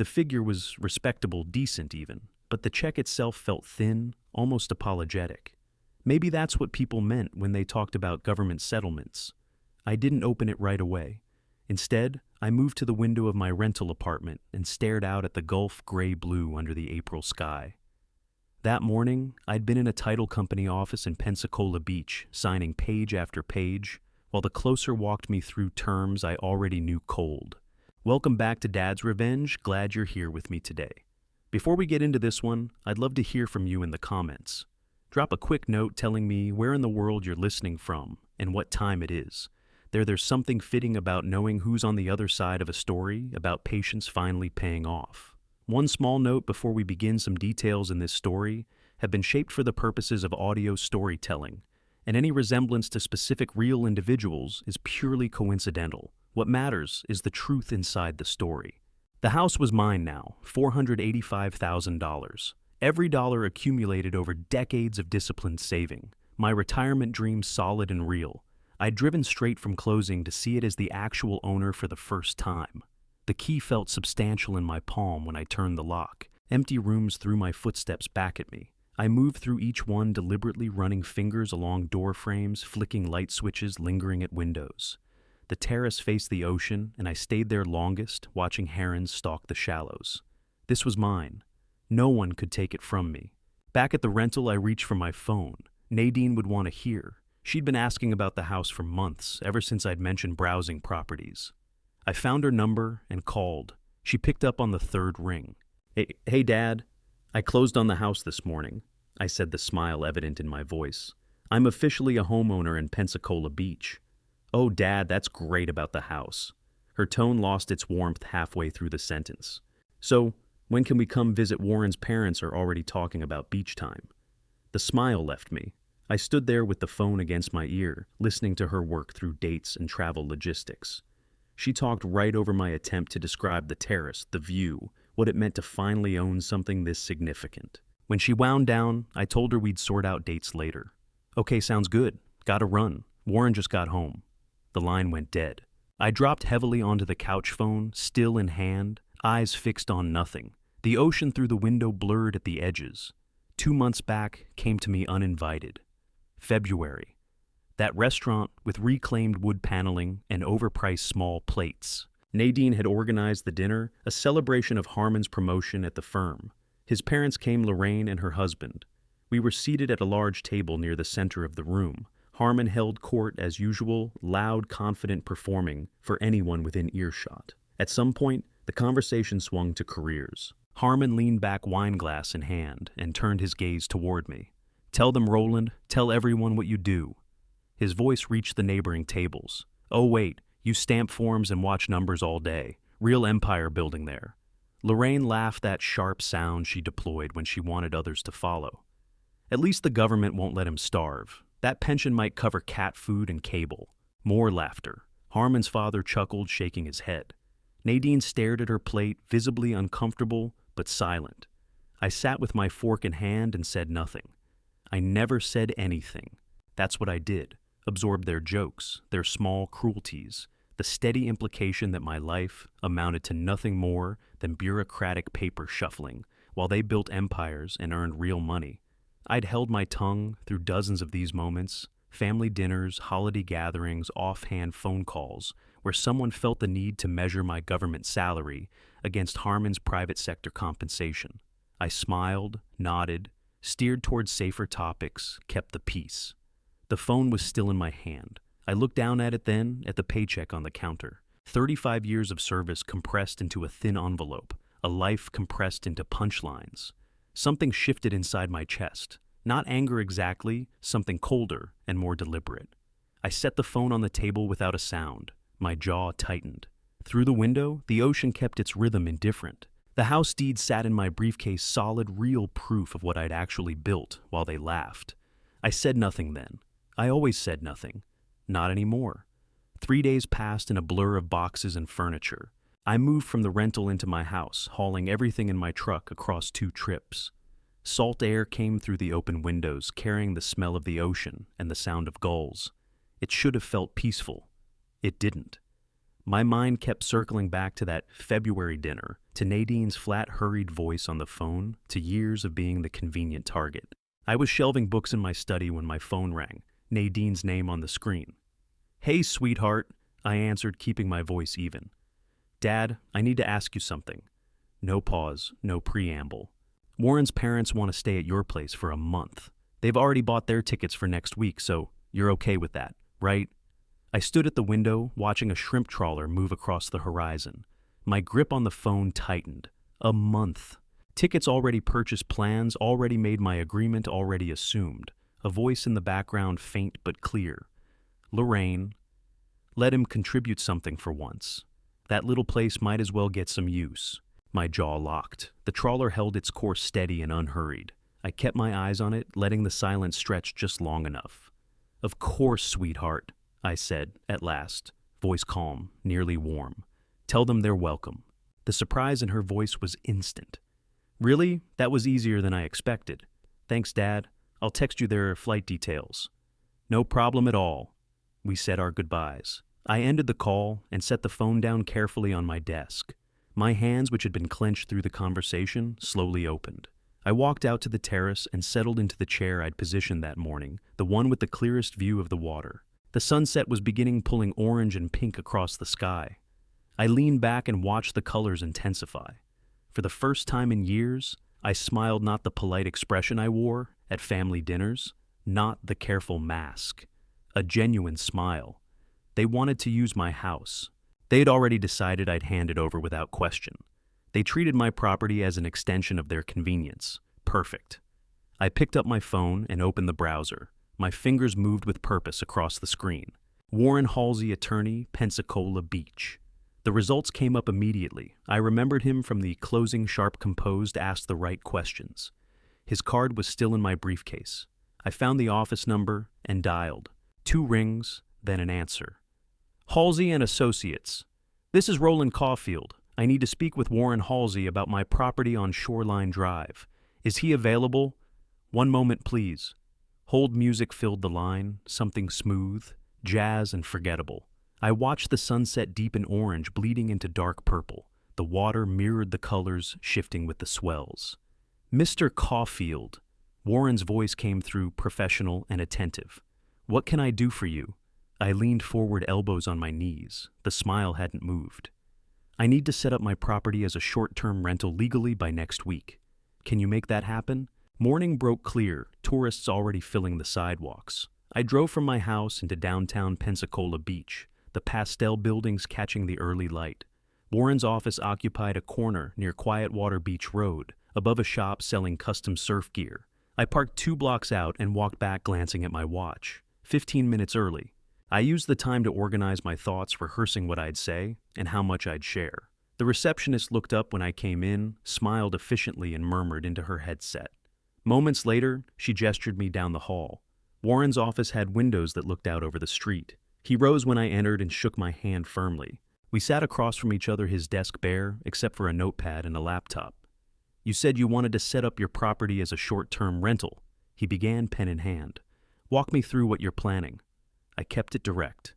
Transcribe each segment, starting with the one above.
The figure was respectable, decent even, but the check itself felt thin, almost apologetic. Maybe that's what people meant when they talked about government settlements. I didn't open it right away. Instead, I moved to the window of my rental apartment and stared out at the Gulf gray-blue under the April sky. That morning, I'd been in a title company office in Pensacola Beach, signing page after page, while the closer walked me through terms I already knew cold. Welcome back to Dad's Revenge. Glad you're here with me today. Before we get into this one, I'd love to hear from you in the comments. Drop a quick note telling me where in the world you're listening from and what time it is. There's something fitting about knowing who's on the other side of a story about patience finally paying off. One small note before we begin: some details in this story have been shaped for the purposes of audio storytelling, and any resemblance to specific real individuals is purely coincidental. What matters is the truth inside the story. The house was mine now, $485,000. Every dollar accumulated over decades of disciplined saving. My retirement dream solid and real. I'd driven straight from closing to see it as the actual owner for the first time. The key felt substantial in my palm when I turned the lock. Empty rooms threw my footsteps back at me. I moved through each one, deliberately running fingers along door frames, flicking light switches, lingering at windows. The terrace faced the ocean, and I stayed there longest, watching herons stalk the shallows. This was mine. No one could take it from me. Back at the rental, I reached for my phone. Nadine would want to hear. She'd been asking about the house for months, ever since I'd mentioned browsing properties. I found her number and called. She picked up on the third ring. Hey, Dad. I closed on the house this morning, I said, the smile evident in my voice. I'm officially a homeowner in Pensacola Beach. Oh, Dad, that's great about the house. Her tone lost its warmth halfway through the sentence. So, when can we come visit? Warren's parents are already talking about beach time. The smile left me. I stood there with the phone against my ear, listening to her work through dates and travel logistics. She talked right over my attempt to describe the terrace, the view, what it meant to finally own something this significant. When she wound down, I told her we'd sort out dates later. Okay, sounds good. Gotta run. Warren just got home. The line went dead. I dropped heavily onto the couch phone, still in hand, eyes fixed on nothing. The ocean through the window blurred at the edges. 2 months back came to me uninvited. February. That restaurant with reclaimed wood paneling and overpriced small plates. Nadine had organized the dinner, a celebration of Harmon's promotion at the firm. His parents came, Lorraine and her husband. We were seated at a large table near the center of the room. Harmon held court as usual, loud, confident performing for anyone within earshot. At some point, the conversation swung to careers. Harmon leaned back, wine glass in hand, and turned his gaze toward me. Tell them, Roland, tell everyone what you do. His voice reached the neighboring tables. Oh wait, you stamp forms and watch numbers all day. Real empire building there. Lorraine laughed, that sharp sound she deployed when she wanted others to follow. At least the government won't let him starve. That pension might cover cat food and cable. More laughter. Harmon's father chuckled, shaking his head. Nadine stared at her plate, visibly uncomfortable but silent. I sat with my fork in hand and said nothing. I never said anything. That's what I did. Absorbed their jokes, their small cruelties, the steady implication that my life amounted to nothing more than bureaucratic paper shuffling, while they built empires and earned real money. I'd held my tongue through dozens of these moments, family dinners, holiday gatherings, offhand phone calls, where someone felt the need to measure my government salary against Harmon's private sector compensation. I smiled, nodded, steered towards safer topics, kept the peace. The phone was still in my hand. I looked down at it then, at the paycheck on the counter. 35 years of service compressed into a thin envelope, a life compressed into punchlines. Something shifted inside my chest. Not anger exactly, something colder and more deliberate. I set the phone on the table without a sound. My jaw tightened. Through the window, the ocean kept its rhythm indifferent. The house deed sat in my briefcase, solid, real proof of what I'd actually built, while they laughed. I said nothing then. I always said nothing. Not anymore. 3 days passed in a blur of boxes and furniture. I moved from the rental into my house, hauling everything in my truck across 2 trips. Salt air came through the open windows, carrying the smell of the ocean and the sound of gulls. It should have felt peaceful. It didn't. My mind kept circling back to that February dinner, to Nadine's flat, hurried voice on the phone, to years of being the convenient target. I was shelving books in my study when my phone rang, Nadine's name on the screen. "Hey, sweetheart," I answered, keeping my voice even. "Dad, I need to ask you something." No pause, no preamble. "Warren's parents want to stay at your place for a month. They've already bought their tickets for next week, so you're okay with that, right?" I stood at the window, watching a shrimp trawler move across the horizon. My grip on the phone tightened. A month. Tickets already purchased, plans already made, my agreement already assumed. A voice in the background, faint but clear. "Lorraine, let him contribute something for once. That little place might as well get some use." My jaw locked. The trawler held its course steady and unhurried. I kept my eyes on it, letting the silence stretch just long enough. "Of course, sweetheart," I said, at last, voice calm, nearly warm. "Tell them they're welcome." The surprise in her voice was instant. "Really? That was easier than I expected. Thanks, Dad. I'll text you their flight details." "No problem at all." We said our goodbyes. I ended the call and set the phone down carefully on my desk. My hands, which had been clenched through the conversation, slowly opened. I walked out to the terrace and settled into the chair I'd positioned that morning, the one with the clearest view of the water. The sunset was beginning, pulling orange and pink across the sky. I leaned back and watched the colors intensify. For the first time in years, I smiled, not the polite expression I wore at family dinners, not the careful mask. A genuine smile. They wanted to use my house. They had already decided I'd hand it over without question. They treated my property as an extension of their convenience. Perfect. I picked up my phone and opened the browser. My fingers moved with purpose across the screen. Warren Halsey, attorney, Pensacola Beach. The results came up immediately. I remembered him from the closing, sharp, composed, asked the right questions. His card was still in my briefcase. I found the office number and dialed. 2 rings, then an answer. "Halsey and Associates. This is Roland Caulfield. I need to speak with Warren Halsey about my property on Shoreline Drive. Is he available? One moment, please." Hold music filled the line, something smooth, jazz and forgettable. I watched the sunset deepen orange, bleeding into dark purple. The water mirrored the colors, shifting with the swells. "Mr. Caulfield." Warren's voice came through, professional and attentive. "What can I do for you?" I leaned forward, elbows on my knees. The smile hadn't moved. "I need to set up my property as a short-term rental legally by next week. Can you make that happen?" Morning broke clear, tourists already filling the sidewalks. I drove from my house into downtown Pensacola Beach, the pastel buildings catching the early light. Warren's office occupied a corner near Quietwater Beach Road, above a shop selling custom surf gear. I parked 2 blocks out and walked back, glancing at my watch. 15 minutes early. I used the time to organize my thoughts, rehearsing what I'd say and how much I'd share. The receptionist looked up when I came in, smiled efficiently and murmured into her headset. Moments later, she gestured me down the hall. Warren's office had windows that looked out over the street. He rose when I entered and shook my hand firmly. We sat across from each other, his desk bare, except for a notepad and a laptop. "You said you wanted to set up your property as a short-term rental," he began, pen in hand. "Walk me through what you're planning." I kept it direct.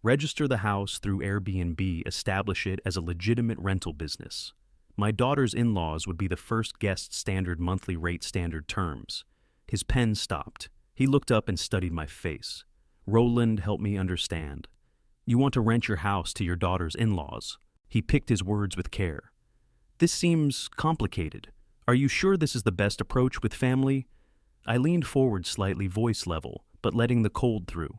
Register the house through Airbnb, establish it as a legitimate rental business. My daughter's in-laws would be the first guest, standard monthly rate, standard terms. His pen stopped. He looked up and studied my face. "Roland, help me understand. You want to rent your house to your daughter's in-laws." He picked his words with care. "This seems complicated. Are you sure this is the best approach with family?" I leaned forward slightly, voice level, but letting the cold through.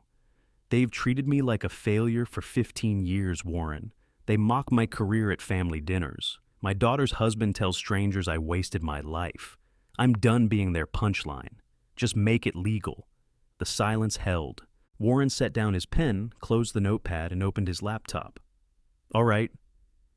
"They've treated me like a failure for 15 years, Warren. They mock my career at family dinners. My daughter's husband tells strangers I wasted my life. I'm done being their punchline. Just make it legal." The silence held. Warren set down his pen, closed the notepad, and opened his laptop. "All right,"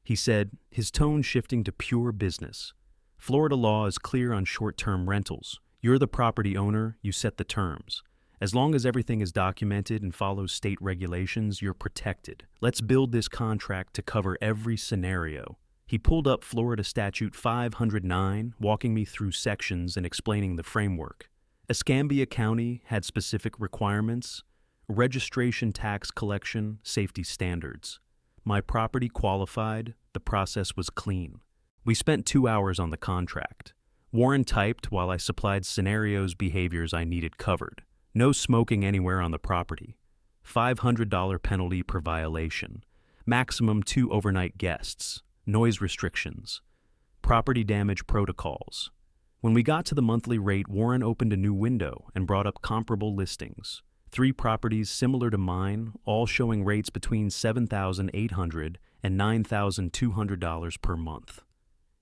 he said, his tone shifting to pure business. "Florida law is clear on short-term rentals. You're the property owner, you set the terms. As long as everything is documented and follows state regulations, you're protected. Let's build this contract to cover every scenario." He pulled up Florida Statute 509, walking me through sections and explaining the framework. Escambia County had specific requirements: registration, tax collection, safety standards. My property qualified, the process was clean. We spent 2 hours on the contract. Warren typed while I supplied scenarios, behaviors I needed covered. No smoking anywhere on the property. $500 penalty per violation. Maximum 2 overnight guests. Noise restrictions. Property damage protocols. When we got to the monthly rate, Warren opened a new window and brought up comparable listings. 3 properties similar to mine, all showing rates between $7,800 and $9,200 per month.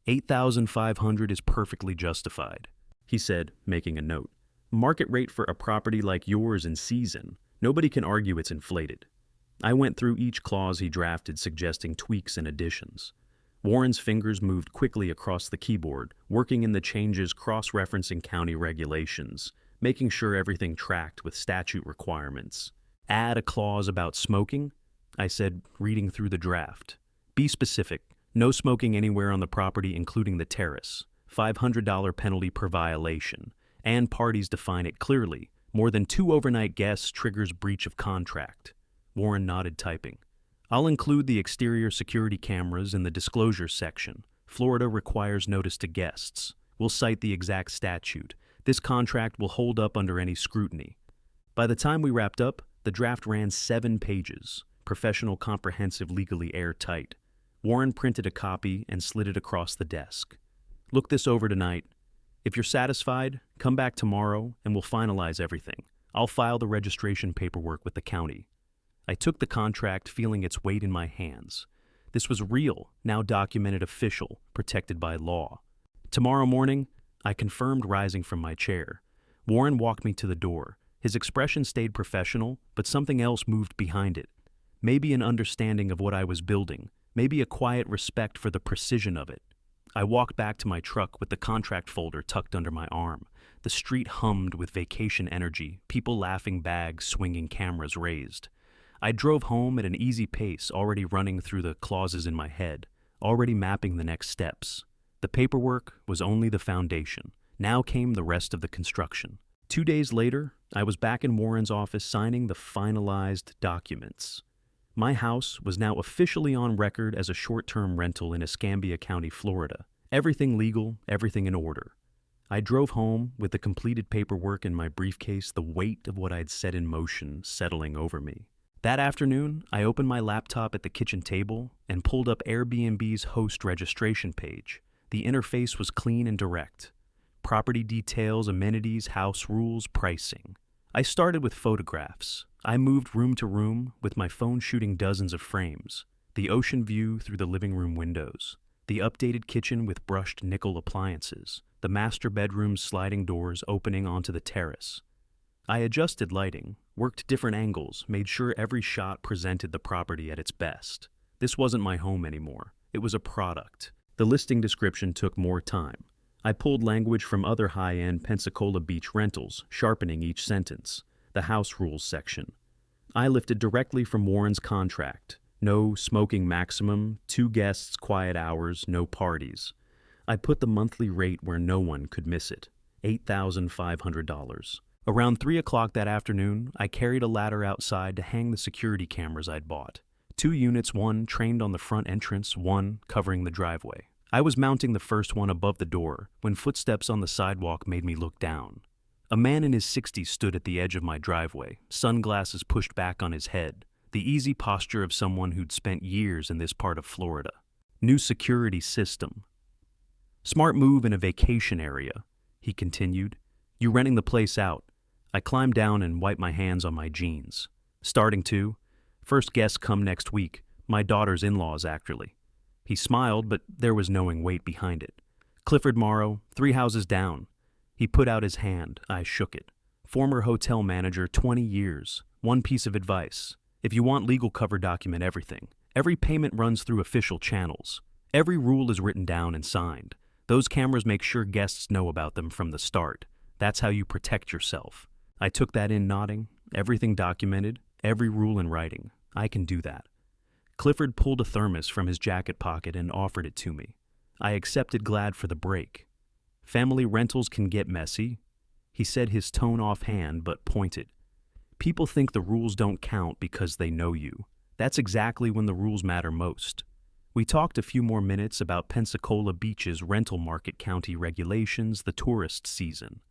$8,500 is perfectly justified, he said, making a note. Market rate for a property like yours in season. Nobody can argue it's inflated. I went through each clause he drafted, suggesting tweaks and additions. Warren's fingers moved quickly across the keyboard, working in the changes, cross-referencing county regulations, making sure everything tracked with statute requirements. Add a clause about smoking, I said, reading through the draft. Be specific. No smoking anywhere on the property, including the terrace. $500 penalty per violation. And parties define it clearly. More than 2 overnight guests triggers breach of contract. Warren nodded, typing. I'll include the exterior security cameras in the disclosure section. Florida requires notice to guests. We'll cite the exact statute. This contract will hold up under any scrutiny. By the time we wrapped up, the draft ran 7 pages. Professional, comprehensive, legally airtight. Warren printed a copy and slid it across the desk. Look this over tonight. If you're satisfied, come back tomorrow and we'll finalize everything. I'll file the registration paperwork with the county. I took the contract, feeling its weight in my hands. This was real, now documented, official, protected by law. Tomorrow morning, I confirmed, rising from my chair. Warren walked me to the door. His expression stayed professional, but something else moved behind it. Maybe an understanding of what I was building, maybe a quiet respect for the precision of it. I walked back to my truck with the contract folder tucked under my arm. The street hummed with vacation energy, people laughing, bags swinging, cameras raised. I drove home at an easy pace, already running through the clauses in my head, already mapping the next steps. The paperwork was only the foundation. Now came the rest of the construction. 2 days later, I was back in Warren's office signing the finalized documents. My house was now officially on record as a short-term rental in Escambia County, Florida. Everything legal, everything in order. I drove home with the completed paperwork in my briefcase, the weight of what I'd set in motion settling over me. That afternoon, I opened my laptop at the kitchen table and pulled up Airbnb's host registration page. The interface was clean and direct. Property details, amenities, house rules, pricing. I started with photographs. I moved room to room with my phone shooting dozens of frames. The ocean view through the living room windows. The updated kitchen with brushed nickel appliances. The master bedroom's sliding doors opening onto the terrace. I adjusted lighting, worked different angles, made sure every shot presented the property at its best. This wasn't my home anymore. It was a product. The listing description took more time. I pulled language from other high-end Pensacola Beach rentals, sharpening each sentence. The house rules section. I lifted directly from Warren's contract. No smoking maximum, 2 guests, quiet hours, no parties. I put the monthly rate where no one could miss it. $8,500. Around 3 o'clock that afternoon, I carried a ladder outside to hang the security cameras I'd bought. 2 units, one trained on the front entrance, one covering the driveway. I was mounting the first one above the door when footsteps on the sidewalk made me look down. A man in his 60s stood at the edge of my driveway, sunglasses pushed back on his head, the easy posture of someone who'd spent years in this part of Florida. New security system. Smart move in a vacation area, he continued. You renting the place out? I climbed down and wiped my hands on my jeans. Starting to. First guests come next week. My daughter's in-laws, actually. He smiled, but there was knowing weight behind it. Clifford Morrow, 3 houses down. He put out his hand. I shook it. Former hotel manager, 20 years. One piece of advice. If you want legal cover, document everything. Every payment runs through official channels. Every rule is written down and signed. Those cameras make sure guests know about them from the start. That's how you protect yourself. I took that in, nodding. Everything documented, every rule in writing. I can do that. Clifford pulled a thermos from his jacket pocket and offered it to me. I accepted, glad for the break. Family rentals can get messy, he said, his tone offhand but pointed. People think the rules don't count because they know you. That's exactly when the rules matter most. We talked a few more minutes about Pensacola Beach's rental market county regulations, the tourist season.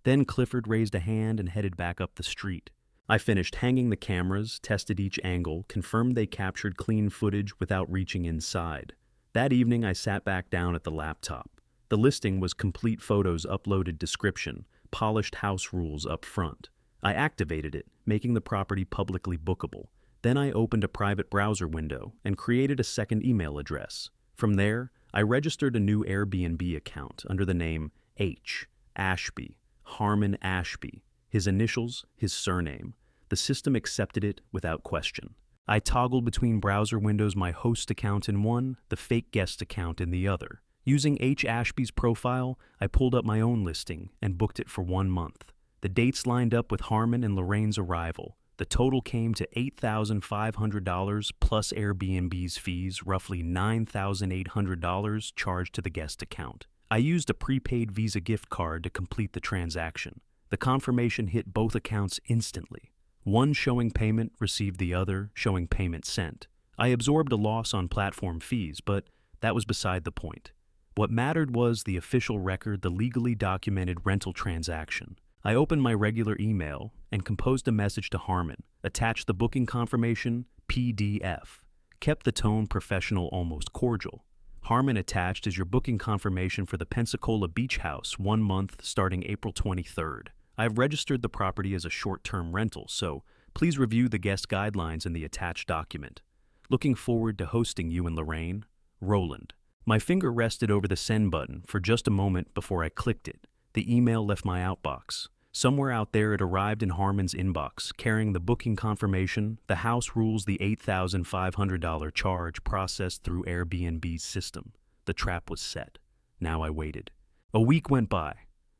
Then Clifford raised a hand and headed back up the street. I finished hanging the cameras, tested each angle, confirmed they captured clean footage without reaching inside. That evening, I sat back down at the laptop. The listing was complete photos, uploaded description, polished house rules up front. I activated it, making the property publicly bookable. Then I opened a private browser window and created a second email address. From there, I registered a new Airbnb account under the name H. Ashby, Harmon Ashby. His initials, his surname. The system accepted it without question. I toggled between browser windows, my host account in one, the fake guest account in the other. Using H. Ashby's profile, I pulled up my own listing and booked it for 1 month. The dates lined up with Harmon and Lorraine's arrival. The total came to $8,500 plus Airbnb's fees, roughly $9,800 charged to the guest account. I used a prepaid Visa gift card to complete the transaction. The confirmation hit both accounts instantly. One showing payment received, the other showing payment sent. I absorbed a loss on platform fees, but that was beside the point. What mattered was the official record, the legally documented rental transaction. I opened my regular email and composed a message to Harmon, attached the booking confirmation, PDF, kept the tone professional, almost cordial. Harmon attached is your booking confirmation for the Pensacola Beach House, 1 month starting April 23rd. I've registered the property as a short-term rental, so please review the guest guidelines in the attached document. Looking forward to hosting you and Lorraine, Roland. My finger rested over the send button for just a moment before I clicked it. The email left my outbox. Somewhere out there it arrived in Harmon's inbox, carrying the booking confirmation, the house rules, the $8,500 charge processed through Airbnb's system. The trap was set. Now I waited. A week went by.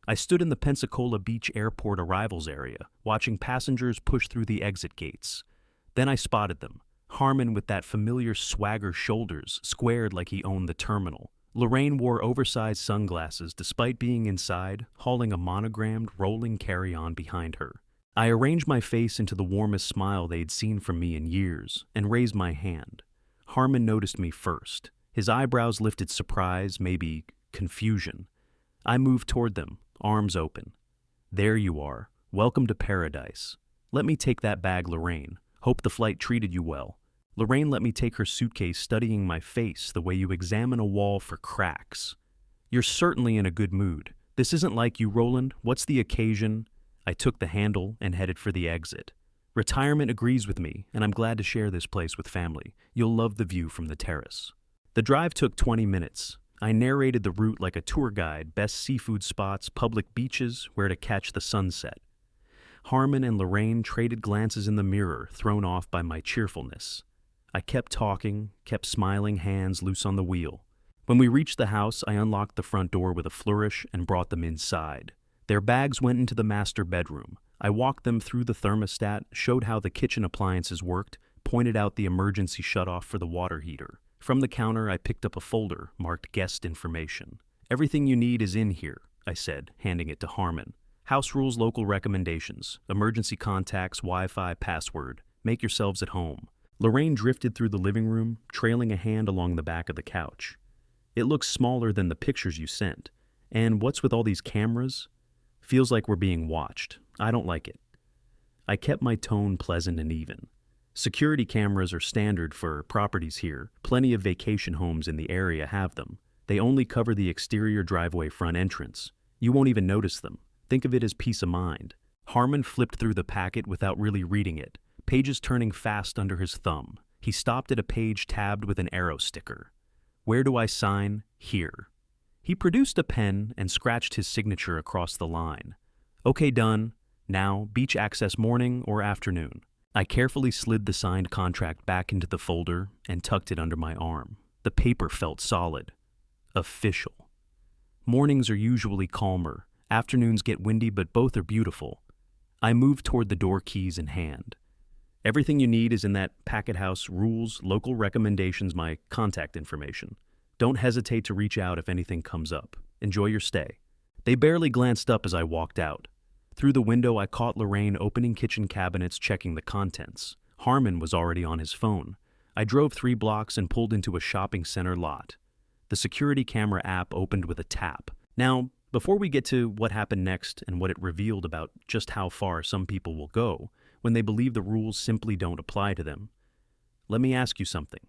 I stood in the Pensacola Beach Airport arrivals area, watching passengers push through the exit gates. Then I spotted them. Harmon, with that familiar swagger, shoulders squared like he owned the terminal. Lorraine wore oversized sunglasses despite being inside, hauling a monogrammed, rolling carry-on behind her. I arranged my face into the warmest smile they'd seen from me in years and raised my hand. Harmon noticed me first. His eyebrows lifted surprise, maybe confusion. I moved toward them, arms open. There you are. Welcome to paradise. Let me take that bag, Lorraine. Hope the flight treated you well. Lorraine let me take her suitcase, studying my face the way you examine a wall for cracks. You're certainly in a good mood. This isn't like you, Roland. What's the occasion? I took the handle and headed for the exit. Retirement agrees with me, and I'm glad to share this place with family. You'll love the view from the terrace. The drive took 20 minutes. I narrated the route like a tour guide, best seafood spots, public beaches, where to catch the sunset. Harmon and Lorraine traded glances in the mirror, thrown off by my cheerfulness. I kept talking, kept smiling, hands loose on the wheel. When we reached the house, I unlocked the front door with a flourish and brought them inside. Their bags went into the master bedroom. I walked them through the thermostat, showed how the kitchen appliances worked, pointed out the emergency shutoff for the water heater. From the counter, I picked up a folder marked guest information. Everything you need is in here, I said, handing it to Harmon. House rules, local recommendations, emergency contacts, Wi-Fi, password. Make yourselves at home. Lorraine drifted through the living room, trailing a hand along the back of the couch. It looks smaller than the pictures you sent. And what's with all these cameras? Feels like we're being watched. I don't like it. I kept my tone pleasant and even. Security cameras are standard for properties here. Plenty of vacation homes in the area have them. They only cover the exterior driveway front entrance. You won't even notice them. Think of it as peace of mind. Harmon flipped through the packet without really reading it, pages turning fast under his thumb. He stopped at a page tabbed with an arrow sticker. Where do I sign? Here. He produced a pen and scratched his signature across the line. Okay, done. Now, beach access morning or afternoon. I carefully slid the signed contract back into the folder and tucked it under my arm. The paper felt solid. Official. Mornings are usually calmer. Afternoons get windy, but both are beautiful. I moved toward the door, keys in hand. Everything you need is in that packet house, rules, local recommendations, my contact information. Don't hesitate to reach out if anything comes up. Enjoy your stay. They barely glanced up as I walked out. Through the window, I caught Lorraine opening kitchen cabinets, checking the contents. Harmon was already on his phone. I drove 3 blocks and pulled into a shopping center lot. The security camera app opened with a tap. Now, before we get to what happened next and what it revealed about just how far some people will go when they believe the rules simply don't apply to them, let me ask you something.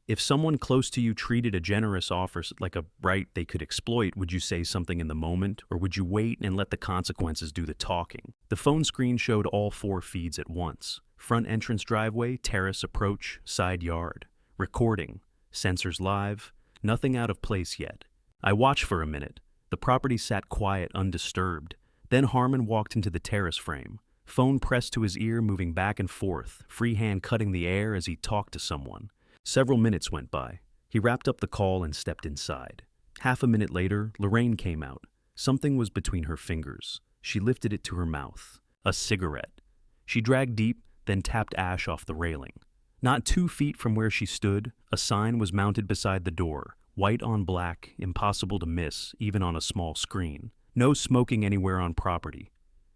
If someone close to you treated a generous offer like a right they could exploit, would you say something in the moment, or would you wait and let the consequences do the talking? The phone screen showed all 4 feeds at once. Front entrance driveway, terrace approach, side yard. Recording, sensors live, nothing out of place yet. I watched for a minute. The property sat quiet, undisturbed. Then Harmon walked into the terrace frame. Phone pressed to his ear, moving back and forth, free hand cutting the air as he talked to someone. Several minutes went by. He wrapped up the call and stepped inside. Half a minute later, Lorraine came out. Something was between her fingers. She lifted it to her mouth. A cigarette. She dragged deep, then tapped ash off the railing. Not 2 feet from where she stood, a sign was mounted beside the door, white on black, impossible to miss, even on a small screen. No smoking anywhere on property.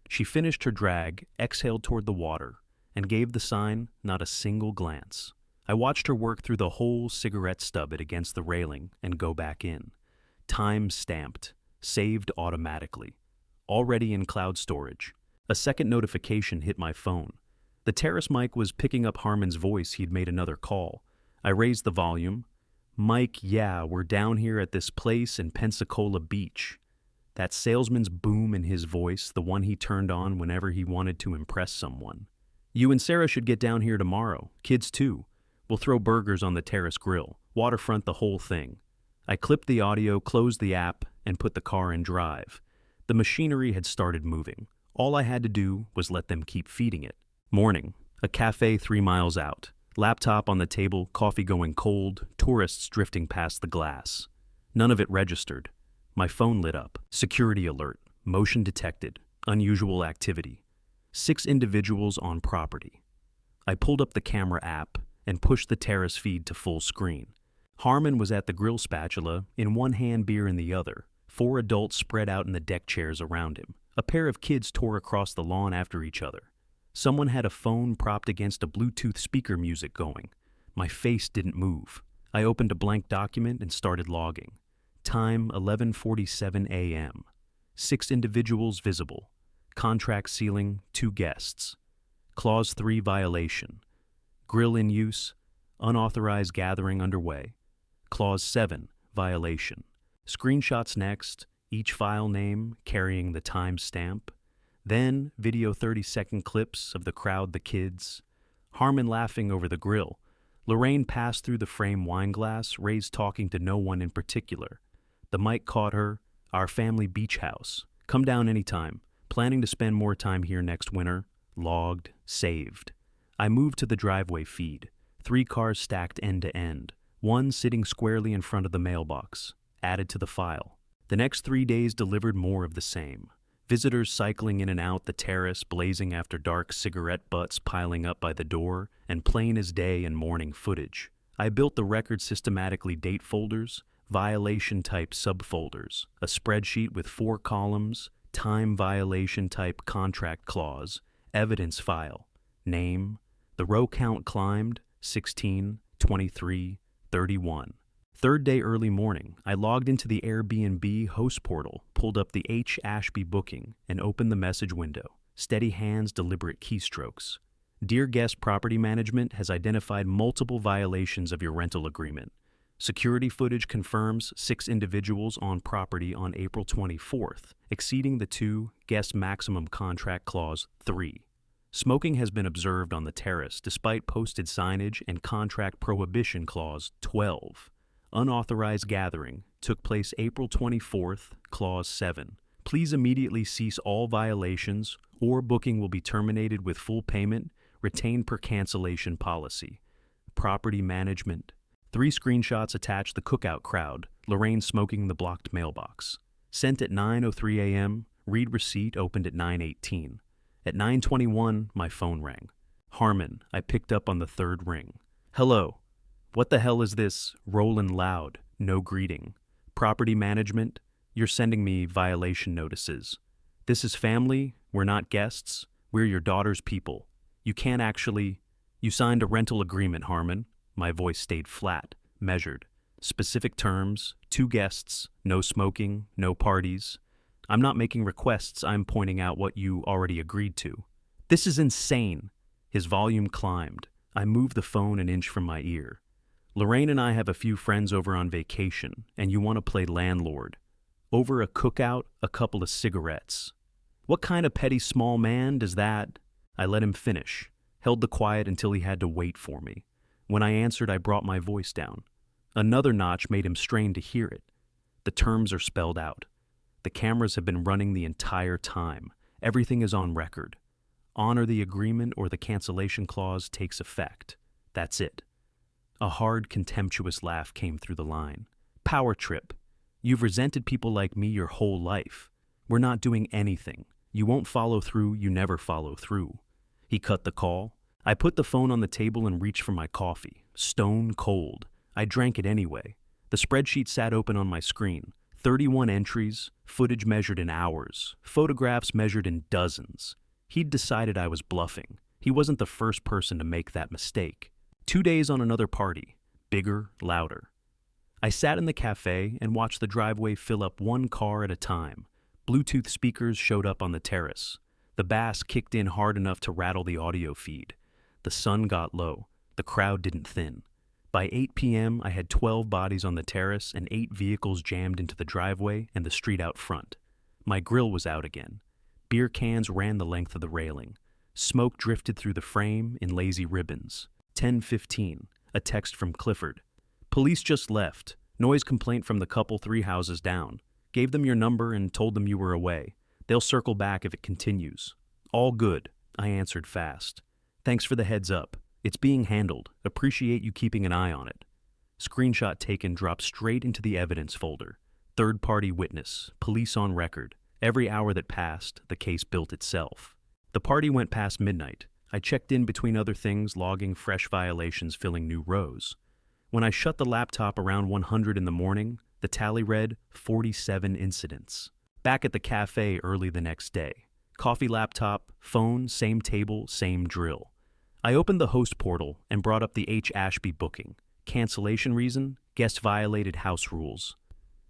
She finished her drag, exhaled toward the water, and gave the sign not a single glance. I watched her work through the whole cigarette stub it against the railing and go back in. Time stamped, saved automatically. Already in cloud storage. A second notification hit my phone. The terrace mic was picking up Harmon's voice. He'd made another call. I raised the volume. "Mike, yeah, we're down here at this place in Pensacola Beach." That salesman's boom in his voice, the one he turned on whenever he wanted to impress someone. "You and Sarah should get down here tomorrow. Kids too. We'll throw burgers on the terrace grill. Waterfront, the whole thing." I clipped the audio, closed the app, and put the car in drive. The machinery had started moving. All I had to do was let them keep feeding it. Morning. A cafe 3 miles out. Laptop on the table, coffee going cold, tourists drifting past the glass. None of it registered. My phone lit up. Security alert. Motion detected. Unusual activity. 6 individuals on property. I pulled up the camera app and pushed the terrace feed to full screen. Harmon was at the grill spatula, in one hand, beer in the other. 4 adults spread out in the deck chairs around him. A pair of kids tore across the lawn after each other. Someone had a phone propped against a Bluetooth speaker, music going. My face didn't move. I opened a blank document and started logging. Time 11:47 a.m. 6 individuals visible. Contract ceiling, 2 guests. Clause 3 violation. Grill in use, unauthorized gathering underway. Clause 7, violation. Screenshots next, each file name carrying the time stamp. Then video 30-second clips of the crowd, the kids. Harmon laughing over the grill. Lorraine passed through the frame wine glass, raised talking to no one in particular. The mic caught her, "Our family beach house. Come down anytime. Planning to spend more time here next winter." Logged, saved. I moved to the driveway feed. 3 cars stacked end to end. 1 sitting squarely in front of the mailbox. Added to the file. The next 3 days delivered more of the same. Visitors cycling in and out, the terrace blazing after dark, cigarette butts piling up by the door, and plain as day and morning footage. I built the record systematically: date folders, violation type subfolders, a spreadsheet with 4 columns, time violation type contract clause, evidence file, name. The row count climbed, 16, 23, 31. Third day early morning, I logged into the Airbnb host portal, pulled up the H. Ashby booking, and opened the message window. Steady hands, deliberate keystrokes. "Dear guest, property management has identified multiple violations of your rental agreement. Security footage confirms 6 individuals on property on April 24th, exceeding the 2 guest maximum contract clause 3. Smoking has been observed on the terrace despite posted signage and contract prohibition clause 12. Unauthorized gathering took place April 24th, clause 7. Please immediately cease all violations or booking will be terminated with full payment, retained per cancellation policy. Property management." 3 screenshots attached: the cookout crowd, Lorraine smoking the blocked mailbox. Sent at 9:03 a.m., read receipt opened at 9:18. At 9:21, my phone rang. Harmon, I picked up on the 3rd ring. "Hello. What the hell is this? Rollin' loud. No greeting. Property management? You're sending me violation notices. This is family. We're not guests. We're your daughter's people. You can't actually..." You signed a rental agreement, Harmon. My voice stayed flat, measured. Specific terms, 2 guests, no smoking, no parties. I'm not making requests, I'm pointing out what you already agreed to. This is insane. His volume climbed. I moved the phone an inch from my ear. Lorraine and I have a few friends over on vacation, and you want to play landlord. Over a cookout, a couple of cigarettes. What kind of petty small man does that? I let him finish, held the quiet until he had to wait for me. When I answered, I brought my voice down. Another notch made him strain to hear it. The terms are spelled out. The cameras have been running the entire time. Everything is on record. Honor the agreement or the cancellation clause takes effect. That's it. A hard, contemptuous laugh came through the line. Power trip. You've resented people like me your whole life. We're not doing anything. You won't follow through, you never follow through. He cut the call. I put the phone on the table and reached for my coffee. Stone cold. I drank it anyway. The spreadsheet sat open on my screen. 31 entries, footage measured in hours, photographs measured in dozens. He'd decided I was bluffing. He wasn't the first person to make that mistake. 2 days on another party. Bigger, louder. I sat in the cafe and watched the driveway fill up one car at a time. Bluetooth speakers showed up on the terrace. The bass kicked in hard enough to rattle the audio feed. The sun got low. The crowd didn't thin. By 8 p.m., I had 12 bodies on the terrace and 8 vehicles jammed into the driveway and the street out front. My grill was out again. Beer cans ran the length of the railing. Smoke drifted through the frame in lazy ribbons. 10:15, a text from Clifford. Police just left. Noise complaint from the couple 3 houses down. Gave them your number and told them you were away. They'll circle back if it continues. All good, I answered fast. Thanks for the heads up. It's being handled. Appreciate you keeping an eye on it. Screenshot taken dropped straight into the evidence folder. Third-party witness. Police on record. Every hour that passed, the case built itself. The party went past midnight. I checked in between other things, logging fresh violations, filling new rows. When I shut the laptop around 100 in the morning, the tally read 47 incidents. Back at the cafe early the next day. Coffee laptop, phone, same table, same drill. I opened the host portal and brought up the H. Ashby booking. Cancellation reason? Guest violated house rules.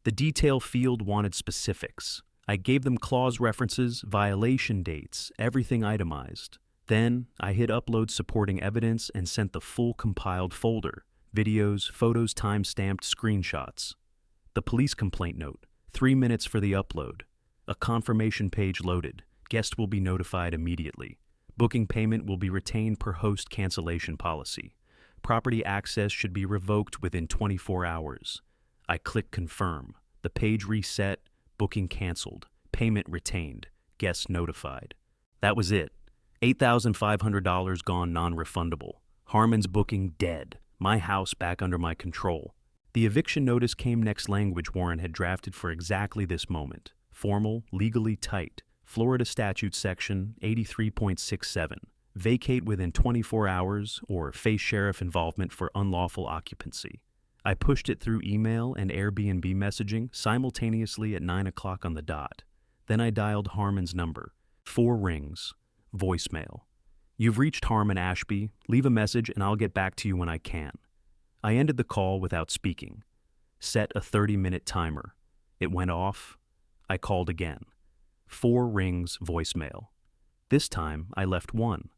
The detail field wanted specifics. I gave them clause references, violation dates, everything itemized. Then, I hit upload supporting evidence and sent the full compiled folder. Videos, photos time-stamped, screenshots. The police complaint note. 3 minutes for the upload. A confirmation page loaded. Guest will be notified immediately. Booking payment will be retained per host cancellation policy. Property access should be revoked within 24 hours. I click confirm. The page reset. Booking canceled. Payment retained. Guest notified. That was it. $8,500 gone non-refundable. Harmon's booking dead. My house back under my control. The eviction notice came next language Warren had drafted for exactly this moment. Formal, legally tight. Florida Statute Section 83.67. Vacate within 24 hours or face sheriff involvement for unlawful occupancy. I pushed it through email and Airbnb messaging simultaneously at 9 o'clock on the dot. Then I dialed Harmon's number. 4 rings. Voicemail. You've reached Harmon Ashby. Leave a message and I'll get back to you when I can. I ended the call without speaking. Set a 30-minute timer. It went off. I called again. 4 rings, voicemail. This time, I left 1.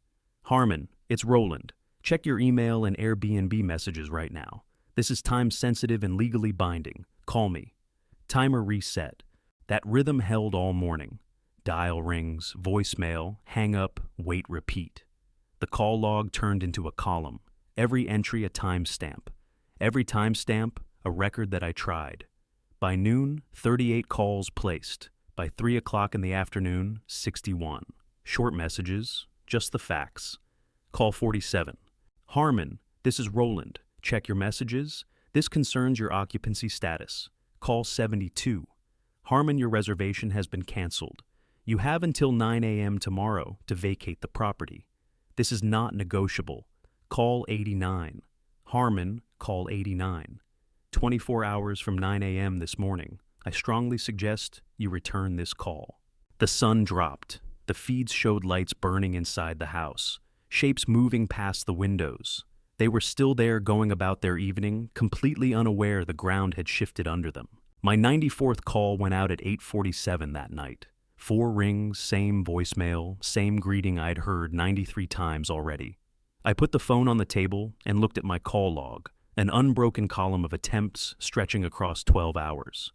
Harmon, it's Roland. Check your email and Airbnb messages right now. This is time-sensitive and legally binding. Call me. Timer reset. That rhythm held all morning. Dial rings, voicemail, hang up, wait, repeat. The call log turned into a column. Every entry a timestamp. Every timestamp, a record that I tried. By noon, 38 calls placed. By 3 o'clock in the afternoon, 61. Short messages, just the facts. Call 47. Harmon, this is Roland. Check your messages. This concerns your occupancy status. Call 72. Harmon, your reservation has been canceled. You have until 9 a.m. tomorrow to vacate the property. This is not negotiable. Call 89. Harmon, call 89. 24 hours from 9 a.m. this morning. I strongly suggest you return this call. The sun dropped. The feeds showed lights burning inside the house. shapes moving past the windows. They were still there, going about their evening, completely unaware the ground had shifted under them. My 94th call went out at 8:47 that night. 4 rings, same voicemail, same greeting I'd heard 93 times already. I put the phone on the table and looked at my call log, an unbroken column of attempts stretching across 12 hours.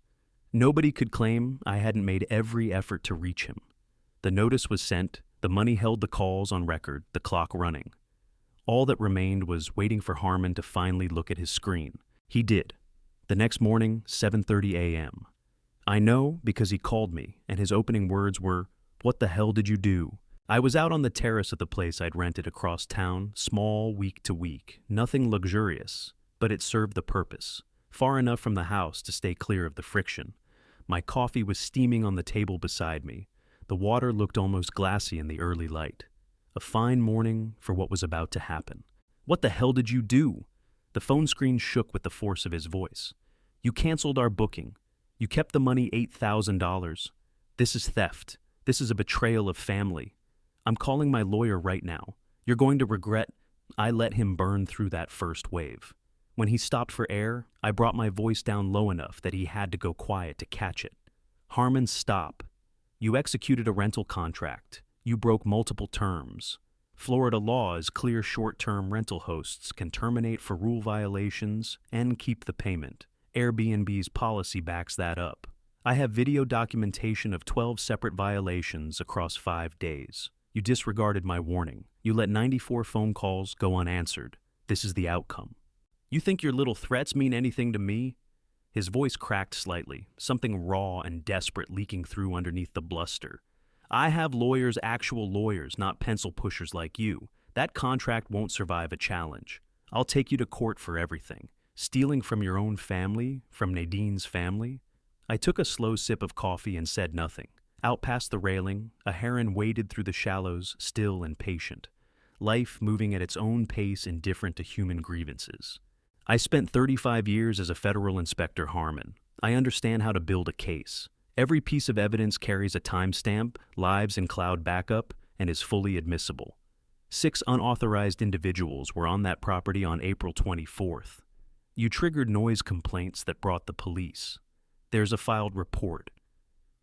Nobody could claim I hadn't made every effort to reach him. The notice was sent, the money held the calls on record, the clock running. All that remained was waiting for Harmon to finally look at his screen. He did. The next morning, 7:30 a.m. I know because he called me, and his opening words were, "What the hell did you do?" I was out on the terrace of the place I'd rented across town, small week to week, nothing luxurious, but it served the purpose, far enough from the house to stay clear of the friction. My coffee was steaming on the table beside me. The water looked almost glassy in the early light. A fine morning for what was about to happen. "What the hell did you do?" The phone screen shook with the force of his voice. "You canceled our booking. You kept the money, $8,000. This is theft. This is a betrayal of family. I'm calling my lawyer right now. You're going to regret." I let him burn through that first wave. When he stopped for air, I brought my voice down low enough that he had to go quiet to catch it. "Harmon, stop. You executed a rental contract. You broke multiple terms. Florida law is clear. Short-term rental hosts can terminate for rule violations and keep the payment. Airbnb's policy backs that up. I have video documentation of 12 separate violations across 5 days. You disregarded my warning. You let 94 phone calls go unanswered. This is the outcome. You think your little threats mean anything to me?" His voice cracked slightly, something raw and desperate leaking through underneath the bluster. "I have lawyers, actual lawyers, not pencil pushers like you. That contract won't survive a challenge. I'll take you to court for everything. Stealing from your own family, from Nadine's family." I took a slow sip of coffee and said nothing. Out past the railing, a heron waded through the shallows, still and patient. Life moving at its own pace, indifferent to human grievances. I spent 35 years as a federal inspector, Harmon. I understand how to build a case. Every piece of evidence carries a timestamp, lives in cloud backup, and is fully admissible. 6 unauthorized individuals were on that property on April 24th. You triggered noise complaints that brought the police. There's a filed report.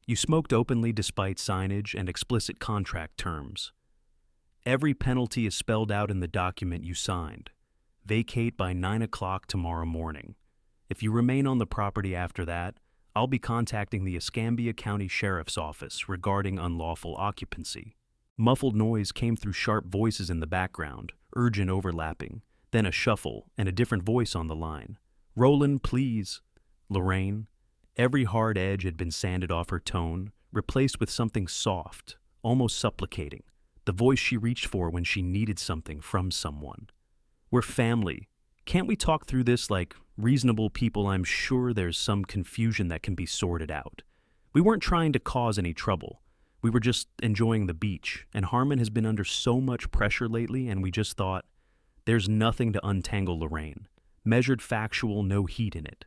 You smoked openly despite signage and explicit contract terms. Every penalty is spelled out in the document you signed. Vacate by 9 o'clock tomorrow morning. If you remain on the property after that, I'll be contacting the Escambia County Sheriff's Office regarding unlawful occupancy. Muffled noise came through sharp voices in the background, urgent overlapping, then a shuffle and a different voice on the line. "Roland, please." Lorraine. Every hard edge had been sanded off her tone, replaced with something soft, almost supplicating, the voice she reached for when she needed something from someone. "We're family. Can't we talk through this like reasonable people? I'm sure there's some confusion that can be sorted out. We weren't trying to cause any trouble. We were just enjoying the beach, and Harmon has been under so much pressure lately, and we just thought, there's nothing to untangle, Lorraine. Measured, factual, no heat in it.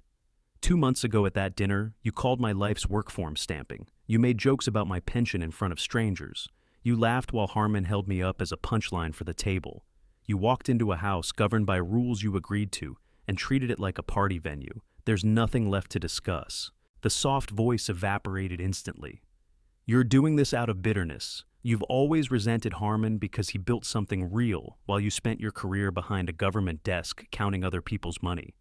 2 months ago at that dinner, you called my life's work form stamping. You made jokes about my pension in front of strangers. You laughed while Harmon held me up as a punchline for the table. You walked into a house governed by rules you agreed to and treated it like a party venue. There's nothing left to discuss." The soft voice evaporated instantly. "You're doing this out of bitterness. You've always resented Harmon because he built something real while you spent your career behind a government desk counting other people's money.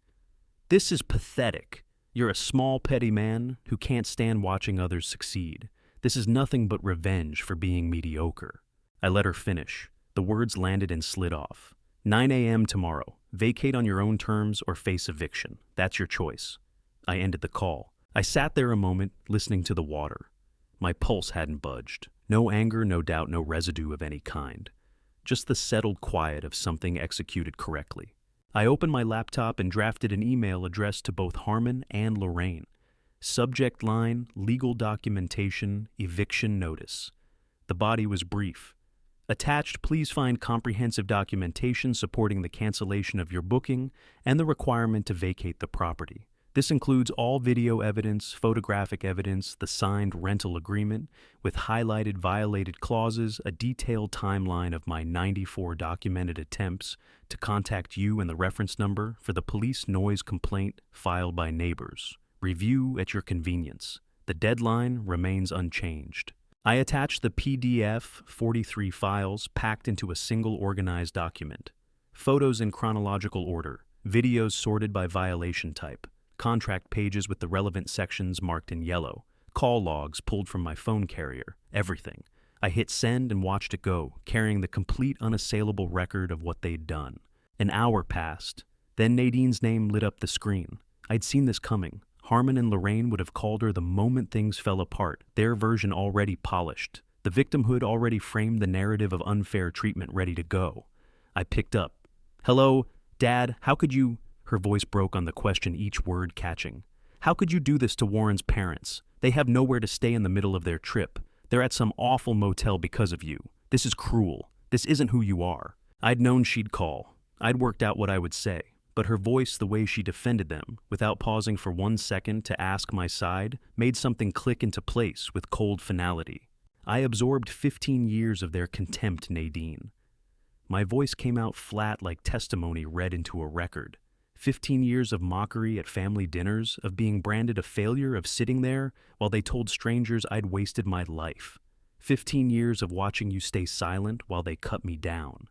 This is pathetic. You're a small, petty man who can't stand watching others succeed. This is nothing but revenge for being mediocre." I let her finish. The words landed and slid off. 9 a.m. tomorrow. Vacate on your own terms or face eviction. That's your choice." I ended the call. I sat there a moment, listening to the water. My pulse hadn't budged. No anger, no doubt, no residue of any kind. Just the settled quiet of something executed correctly. I opened my laptop and drafted an email addressed to both Harmon and Lorraine. Subject line, legal documentation, eviction notice. The body was brief. Attached, please find comprehensive documentation supporting the cancellation of your booking and the requirement to vacate the property. This includes all video evidence, photographic evidence, the signed rental agreement, with highlighted violated clauses, a detailed timeline of my 94 documented attempts to contact you and the reference number for the police noise complaint filed by neighbors. Review at your convenience. The deadline remains unchanged. I attached the PDF 43 files packed into a single organized document. Photos in chronological order, videos sorted by violation type, contract pages with the relevant sections marked in yellow, call logs pulled from my phone carrier, everything. I hit send and watched it go, carrying the complete unassailable record of what they'd done. An hour passed. Then Nadine's name lit up the screen. I'd seen this coming. Harmon and Lorraine would have called her the moment things fell apart, their version already polished. The victimhood already framed the narrative of unfair treatment ready to go. I picked up. "Hello, Dad, how could you—" Her voice broke on the question, each word catching. "How could you do this to Warren's parents? They have nowhere to stay in the middle of their trip. They're at some awful motel because of you. This is cruel. This isn't who you are." I'd known she'd call. I'd worked out what I would say. But her voice, the way she defended them, without pausing for 1 second to ask my side, made something click into place with cold finality. I absorbed 15 years of their contempt, Nadine. My voice came out flat like testimony read into a record. 15 years of mockery at family dinners, of being branded a failure, of sitting there while they told strangers I'd wasted my life. 15 years of watching you stay silent while they cut me down.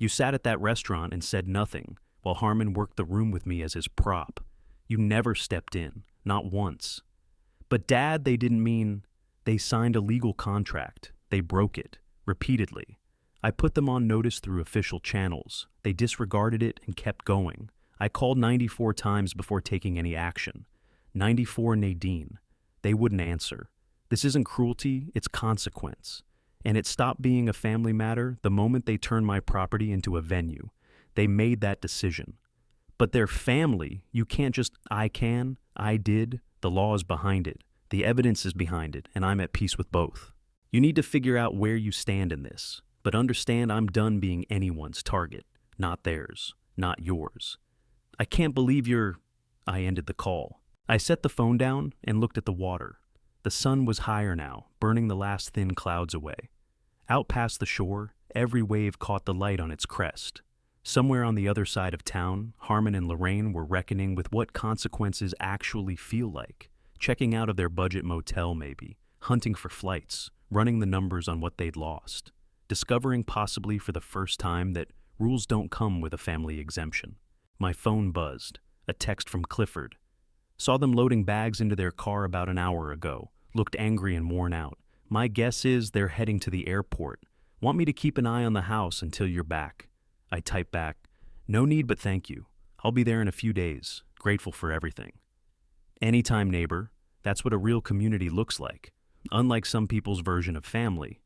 You sat at that restaurant and said nothing, while Harmon worked the room with me as his prop. You never stepped in, not once. But Dad, they didn't mean. They signed a legal contract. They broke it, repeatedly. I put them on notice through official channels. They disregarded it and kept going. I called 94 times before taking any action. 94 Nadine. They wouldn't answer. This isn't cruelty, it's consequence. And it stopped being a family matter the moment they turned my property into a venue. They made that decision. But their family, you can't just, I did, the law is behind it. The evidence is behind it, and I'm at peace with both. You need to figure out where you stand in this, but understand I'm done being anyone's target, not theirs, not yours. I can't believe you're. I ended the call. I set the phone down and looked at the water. The sun was higher now, burning the last thin clouds away. Out past the shore, every wave caught the light on its crest. Somewhere on the other side of town, Harmon and Lorraine were reckoning with what consequences actually feel like. Checking out of their budget motel maybe, hunting for flights, running the numbers on what they'd lost. Discovering possibly for the first time that rules don't come with a family exemption. My phone buzzed. A text from Clifford. "Saw them loading bags into their car about an hour ago. Looked angry and worn out. My guess is they're heading to the airport. Want me to keep an eye on the house until you're back." I typed back, "No need but thank you. I'll be there in a few days. Grateful for everything." Anytime, neighbor. That's what a real community looks like. Unlike some people's version of family.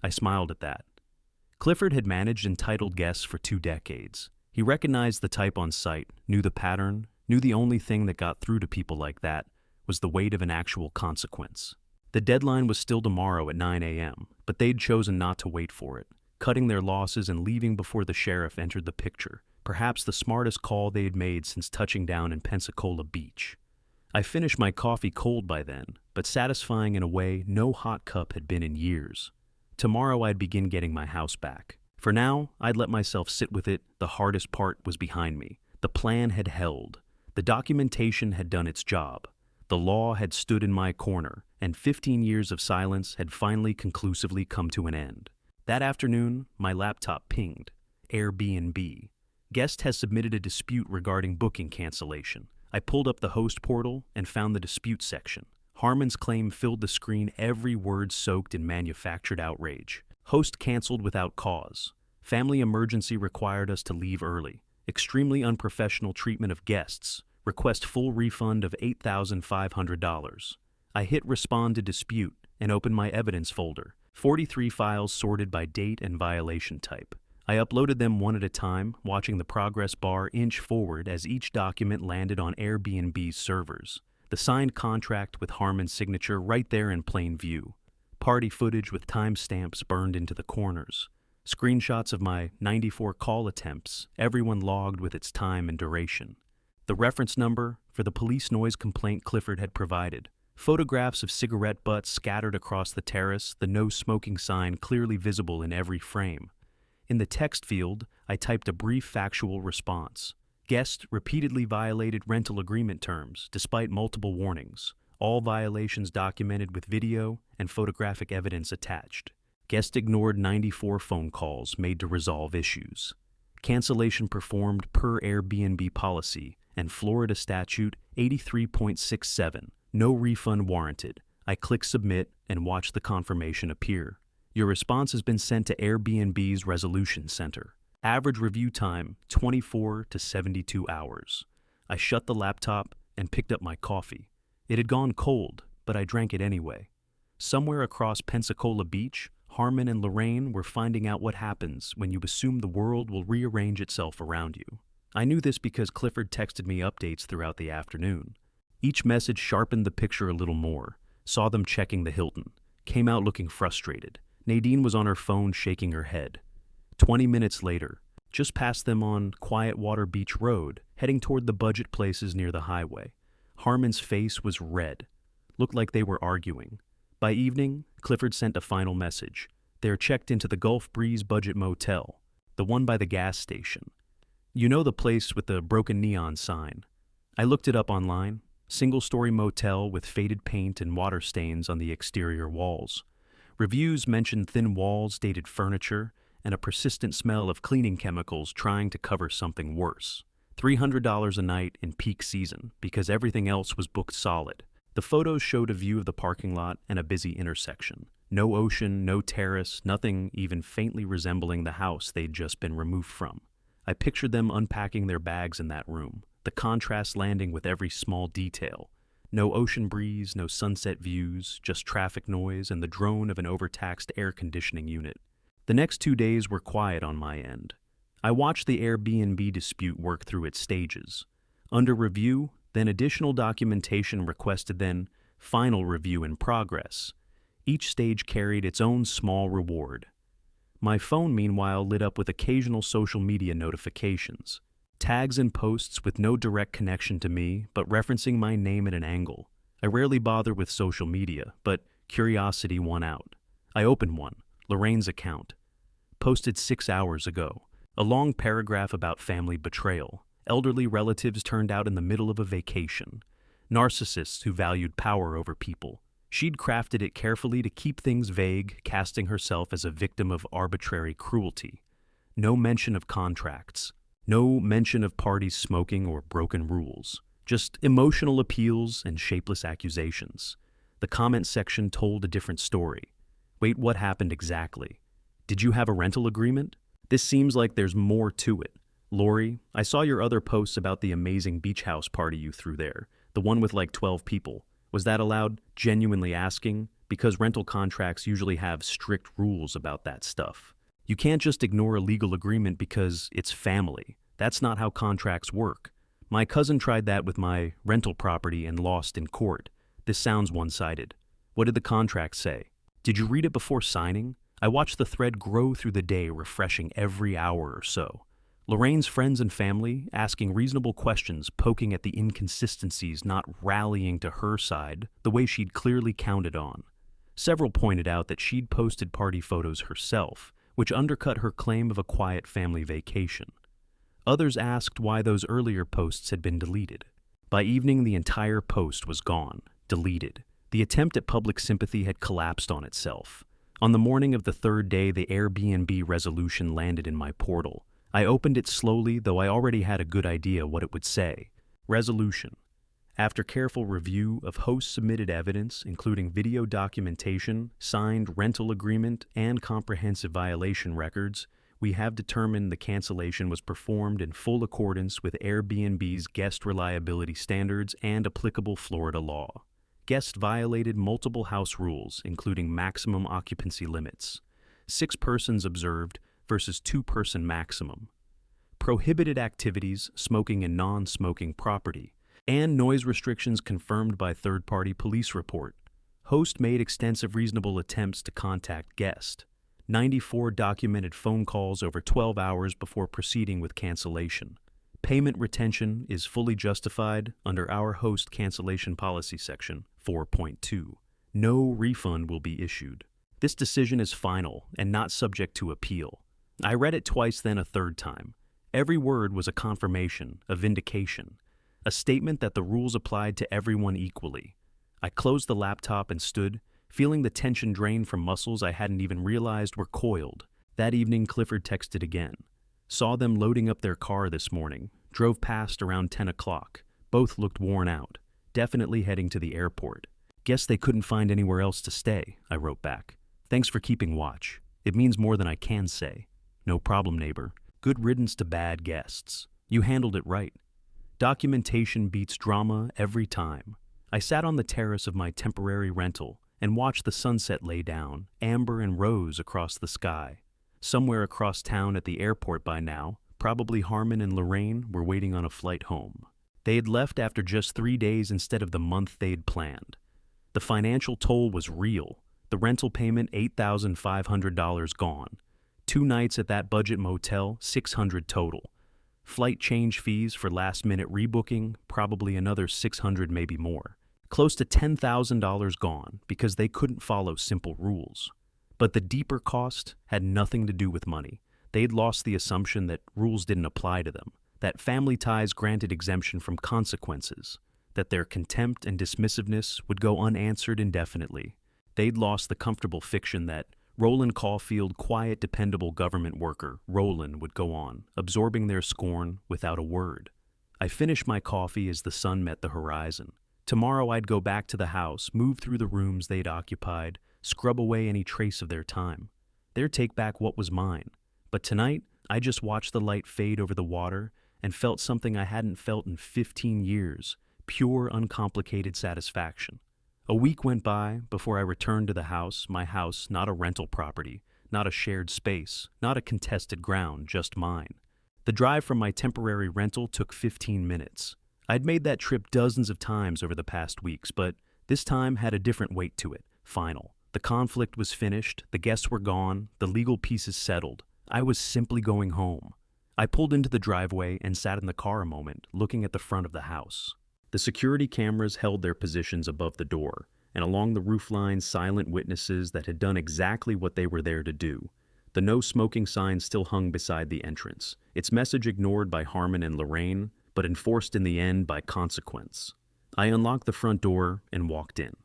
I smiled at that. Clifford had managed entitled guests for 2 decades. He recognized the type on sight, knew the pattern, knew the only thing that got through to people like that was the weight of an actual consequence. The deadline was still tomorrow at 9 a.m., but they'd chosen not to wait for it, cutting their losses and leaving before the sheriff entered the picture, perhaps the smartest call they'd made since touching down in Pensacola Beach. I finished my coffee cold by then, but satisfying in a way no hot cup had been in years. Tomorrow I'd begin getting my house back. For now, I'd let myself sit with it. The hardest part was behind me. The plan had held. The documentation had done its job. The law had stood in my corner, and 15 years of silence had finally conclusively come to an end. That afternoon, my laptop pinged. Airbnb. Guest has submitted a dispute regarding booking cancellation. I pulled up the host portal and found the dispute section. Harmon's claim filled the screen, every word soaked in manufactured outrage. Host canceled without cause. Family emergency required us to leave early. Extremely unprofessional treatment of guests. Request full refund of $8,500. I hit respond to dispute and opened my evidence folder. 43 files sorted by date and violation type. I uploaded them one at a time, watching the progress bar inch forward as each document landed on Airbnb's servers. The signed contract with Harmon's signature right there in plain view. Party footage with timestamps burned into the corners. Screenshots of my 94 call attempts, everyone logged with its time and duration. The reference number, for the police noise complaint Clifford had provided. Photographs of cigarette butts scattered across the terrace, the no smoking sign clearly visible in every frame. In the text field, I typed a brief factual response. Guest repeatedly violated rental agreement terms, despite multiple warnings. All violations documented with video and photographic evidence attached. Guest ignored 94 phone calls made to resolve issues. Cancellation performed per Airbnb policy and Florida Statute 83.67. No refund warranted. I click submit and watch the confirmation appear. Your response has been sent to Airbnb's Resolution Center. Average review time, 24 to 72 hours. I shut the laptop and picked up my coffee. It had gone cold, but I drank it anyway. Somewhere across Pensacola Beach, Harmon and Lorraine were finding out what happens when you assume the world will rearrange itself around you. I knew this because Clifford texted me updates throughout the afternoon. Each message sharpened the picture a little more. Saw them checking the Hilton. Came out looking frustrated. Nadine was on her phone shaking her head. 20 minutes later, just past them on Quietwater Beach Road, heading toward the budget places near the highway. Harmon's face was red. Looked like they were arguing. By evening, Clifford sent a final message. They're checked into the Gulf Breeze Budget Motel, the one by the gas station. You know, the place with the broken neon sign. I looked it up online. Single-story motel with faded paint and water stains on the exterior walls. Reviews mentioned thin walls, dated furniture, and a persistent smell of cleaning chemicals trying to cover something worse. $300 a night in peak season, because everything else was booked solid. The photos showed a view of the parking lot and a busy intersection. No ocean, no terrace, nothing even faintly resembling the house they'd just been removed from. I pictured them unpacking their bags in that room. The contrast landing with every small detail. No ocean breeze, no sunset views, just traffic noise and the drone of an overtaxed air conditioning unit. The next 2 days were quiet on my end. I watched the Airbnb dispute work through its stages. Under review, then additional documentation requested, then final review in progress. Each stage carried its own small reward. My phone, meanwhile, lit up with occasional social media notifications. Tags and posts with no direct connection to me, but referencing my name at an angle. I rarely bother with social media, but curiosity won out. I opened one, Lorraine's account. Posted 6 hours ago. A long paragraph about family betrayal. Elderly relatives turned out in the middle of a vacation. Narcissists who valued power over people. She'd crafted it carefully to keep things vague, casting herself as a victim of arbitrary cruelty. No mention of contracts. No mention of parties smoking or broken rules. Just emotional appeals and shapeless accusations. The comment section told a different story. Wait, what happened exactly? Did you have a rental agreement? This seems like there's more to it. Lori, I saw your other posts about the amazing beach house party you threw there. The one with like 12 people. Was that allowed? Genuinely asking, because rental contracts usually have strict rules about that stuff. You can't just ignore a legal agreement because it's family. That's not how contracts work. My cousin tried that with my rental property and lost in court. This sounds one-sided. What did the contract say? Did you read it before signing? I watched the thread grow through the day, refreshing every hour or so. Lorraine's friends and family asking reasonable questions, poking at the inconsistencies, not rallying to her side the way she'd clearly counted on. Several pointed out that she'd posted party photos herself, which undercut her claim of a quiet family vacation. Others asked why those earlier posts had been deleted. By evening, the entire post was gone, deleted. The attempt at public sympathy had collapsed on itself. On the morning of the third day, the Airbnb resolution landed in my portal. I opened it slowly, though I already had a good idea what it would say. Resolution. After careful review of host-submitted evidence, including video documentation, signed rental agreement, and comprehensive violation records, we have determined the cancellation was performed in full accordance with Airbnb's guest reliability standards and applicable Florida law. Guests violated multiple house rules, including maximum occupancy limits. 6 persons observed versus 2-person maximum. Prohibited activities, smoking and non-smoking property, and noise restrictions confirmed by third-party police report. Host made extensive reasonable attempts to contact guest. 94 documented phone calls over 12 hours before proceeding with cancellation. Payment retention is fully justified under our host cancellation policy section 4.2. No refund will be issued. This decision is final and not subject to appeal. I read it twice, then a third time. Every word was a confirmation, a vindication, a statement that the rules applied to everyone equally. I closed the laptop and stood, feeling the tension drain from muscles I hadn't even realized were coiled. That evening, Clifford texted again. Saw them loading up their car this morning. Drove past around 10 o'clock. Both looked worn out. Definitely heading to the airport. Guess they couldn't find anywhere else to stay, I wrote back. Thanks for keeping watch. It means more than I can say. No problem, neighbor. Good riddance to bad guests. You handled it right. Documentation beats drama every time. I sat on the terrace of my temporary rental and watched the sunset lay down, amber and rose across the sky. Somewhere across town at the airport by now, probably Harmon and Lorraine were waiting on a flight home. They had left after just 3 days instead of the month they'd planned. The financial toll was real. The rental payment, $8,500 gone. 2 nights at that budget motel, $600 total. Flight change fees for last-minute rebooking, probably another $600, maybe more. Close to $10,000 gone because they couldn't follow simple rules. But the deeper cost had nothing to do with money. They'd lost the assumption that rules didn't apply to them, that family ties granted exemption from consequences, that their contempt and dismissiveness would go unanswered indefinitely. They'd lost the comfortable fiction that Roland Caulfield, quiet, dependable government worker, Roland, would go on, absorbing their scorn without a word. I finished my coffee as the sun met the horizon. Tomorrow I'd go back to the house, move through the rooms they'd occupied, scrub away any trace of their time. They'd take back what was mine. But tonight, I just watched the light fade over the water and felt something I hadn't felt in 15 years, pure, uncomplicated satisfaction. A week went by before I returned to the house, my house, not a rental property, not a shared space, not a contested ground, just mine. The drive from my temporary rental took 15 minutes. I'd made that trip dozens of times over the past weeks, but this time had a different weight to it, final. The conflict was finished, the guests were gone, the legal pieces settled. I was simply going home. I pulled into the driveway and sat in the car a moment, looking at the front of the house. The security cameras held their positions above the door, and along the roofline, silent witnesses that had done exactly what they were there to do. The no smoking sign still hung beside the entrance, its message ignored by Harmon and Lorraine, but enforced in the end by consequence. I unlocked the front door and walked in.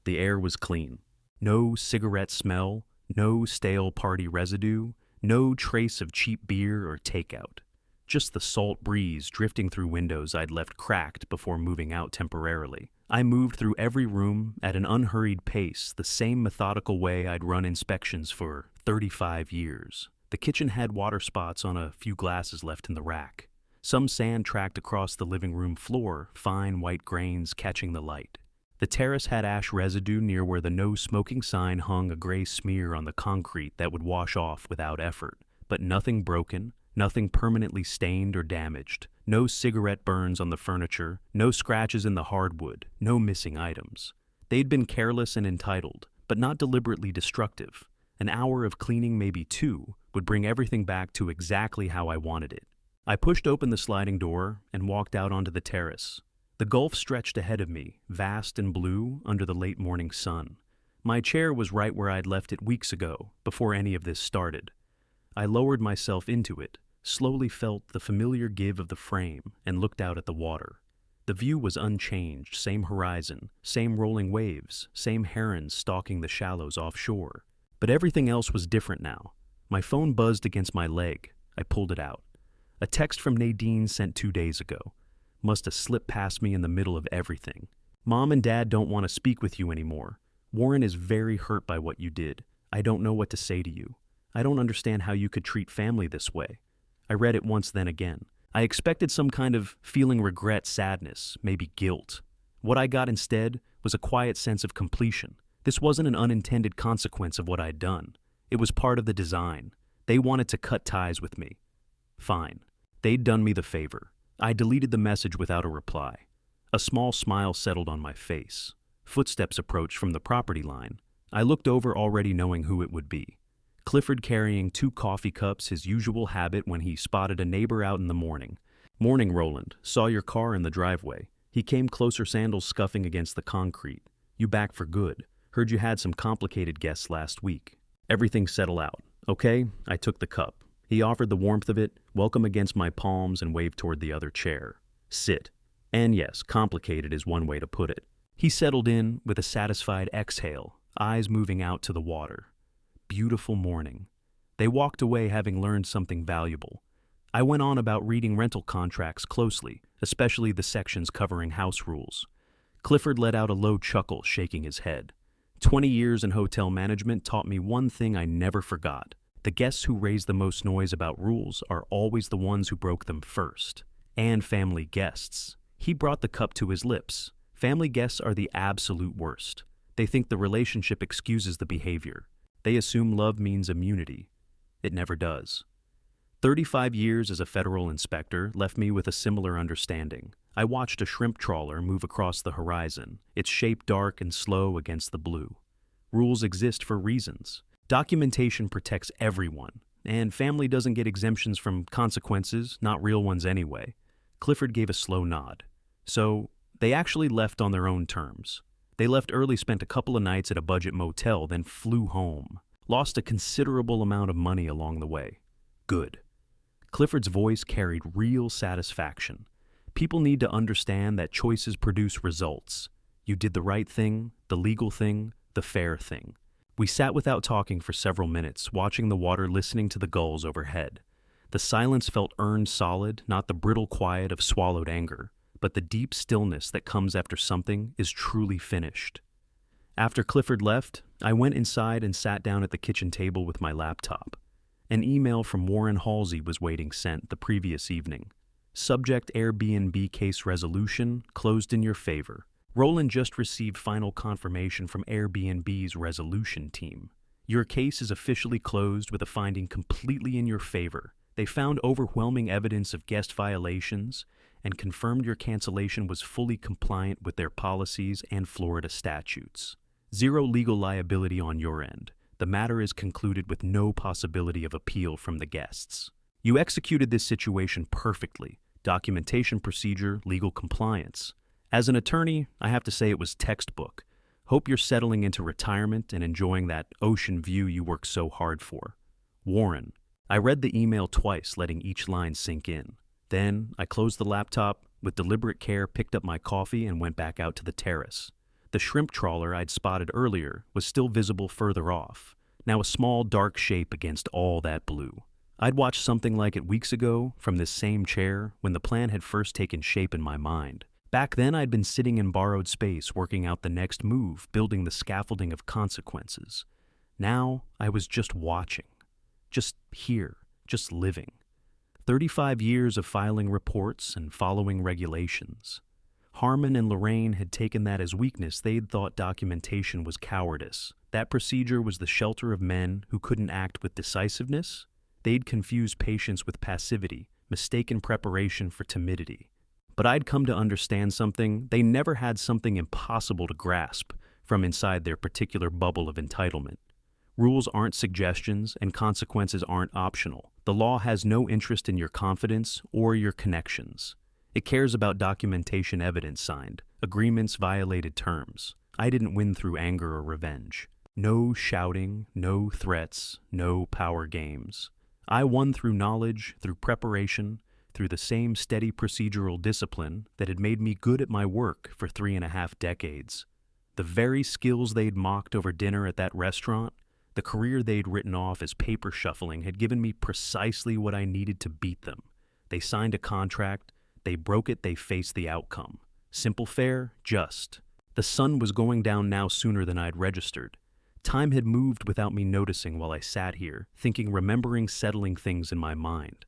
The air was clean. No cigarette smell, no stale party residue, no trace of cheap beer or takeout. Just the salt breeze drifting through windows I'd left cracked before moving out temporarily. I moved through every room at an unhurried pace, the same methodical way I'd run inspections for 35 years. The kitchen had water spots on a few glasses left in the rack. Some sand tracked across the living room floor, fine white grains catching the light. The terrace had ash residue near where the no smoking sign hung, a gray smear on the concrete that would wash off without effort. But nothing broken, nothing permanently stained or damaged. No cigarette burns on the furniture, no scratches in the hardwood, no missing items. They'd been careless and entitled, but not deliberately destructive. An hour of cleaning, maybe 2, would bring everything back to exactly how I wanted it. I pushed open the sliding door and walked out onto the terrace. The gulf stretched ahead of me, vast and blue under the late morning sun. My chair was right where I'd left it weeks ago, before any of this started. I lowered myself into it, slowly felt the familiar give of the frame, and looked out at the water. The view was unchanged, same horizon, same rolling waves, same herons stalking the shallows offshore. But everything else was different now. My phone buzzed against my leg. I pulled it out. A text from Nadine sent 2 days ago. Must have slipped past me in the middle of everything. Mom and Dad don't want to speak with you anymore. Warren is very hurt by what you did. I don't know what to say to you. I don't understand how you could treat family this way. I read it once, then again. I expected some kind of feeling regret, sadness, maybe guilt. What I got instead was a quiet sense of completion. This wasn't an unintended consequence of what I'd done. It was part of the design. They wanted to cut ties with me. Fine. They'd done me the favor. I deleted the message without a reply. A small smile settled on my face. Footsteps approached from the property line. I looked over, already knowing who it would be. Clifford, carrying 2 coffee cups, his usual habit when he spotted a neighbor out in the morning. Morning, Roland. Saw your car in the driveway. He came closer, sandals scuffing against the concrete. You back for good. Heard you had some complicated guests last week. Everything settle out. Okay, I took the cup. He offered the warmth of it, welcome against my palms, and waved toward the other chair. Sit. And yes, complicated is one way to put it. He settled in with a satisfied exhale, eyes moving out to the water. Beautiful morning. They walked away having learned something valuable. I went on about reading rental contracts closely, especially the sections covering house rules. Clifford let out a low chuckle, shaking his head. 20 years in hotel management taught me one thing I never forgot. The guests who raise the most noise about rules are always the ones who broke them first. And family guests. He brought the cup to his lips. Family guests are the absolute worst. They think the relationship excuses the behavior. They assume love means immunity. It never does. 35 years as a federal inspector left me with a similar understanding. I watched a shrimp trawler move across the horizon, its shape dark and slow against the blue. Rules exist for reasons. Documentation protects everyone, and family doesn't get exemptions from consequences, not real ones anyway. Clifford gave a slow nod. So, they actually left on their own terms. They left early, spent a couple of nights at a budget motel, then flew home. Lost a considerable amount of money along the way. Good. Clifford's voice carried real satisfaction. People need to understand that choices produce results. You did the right thing, the legal thing, the fair thing. We sat without talking for several minutes, watching the water, listening to the gulls overhead. The silence felt earned solid, not the brittle quiet of swallowed anger, but the deep stillness that comes after something is truly finished. After Clifford left, I went inside and sat down at the kitchen table with my laptop. An email from Warren Halsey was waiting, sent the previous evening. Subject: Airbnb case resolution, closed in your favor. Roland just received final confirmation from Airbnb's resolution team. Your case is officially closed with a finding completely in your favor. They found overwhelming evidence of guest violations and confirmed your cancellation was fully compliant with their policies and Florida statutes. Zero legal liability on your end. The matter is concluded with no possibility of appeal from the guests. You executed this situation perfectly. Documentation procedure, legal compliance. As an attorney, I have to say it was textbook. Hope you're settling into retirement and enjoying that ocean view you worked so hard for. Warren. I read the email twice, letting each line sink in. Then, I closed the laptop, with deliberate care picked up my coffee and went back out to the terrace. The shrimp trawler I'd spotted earlier was still visible further off, now a small dark shape against all that blue. I'd watched something like it weeks ago from this same chair when the plan had first taken shape in my mind. Back then I'd been sitting in borrowed space working out the next move, building the scaffolding of consequences. Now I was just watching. Just here, just living. 35 years of filing reports and following regulations. Harmon and Lorraine had taken that as weakness. They'd thought documentation was cowardice. That procedure was the shelter of men who couldn't act with decisiveness. They'd confused patience with passivity, mistaken preparation for timidity. But I'd come to understand something. They never had something impossible to grasp from inside their particular bubble of entitlement. Rules aren't suggestions, and consequences aren't optional. The law has no interest in your confidence or your connections. It cares about documentation, evidence signed, agreements, violated terms. I didn't win through anger or revenge. No shouting, no threats, no power games. I won through knowledge, through preparation, through the same steady procedural discipline that had made me good at my work for 3.5 decades. The very skills they'd mocked over dinner at that restaurant, the career they'd written off as paper shuffling, had given me precisely what I needed to beat them. They signed a contract, they broke it, they faced the outcome. Simple, fair, just. The sun was going down now sooner than I'd registered. Time had moved without me noticing while I sat here, thinking, remembering, settling things in my mind.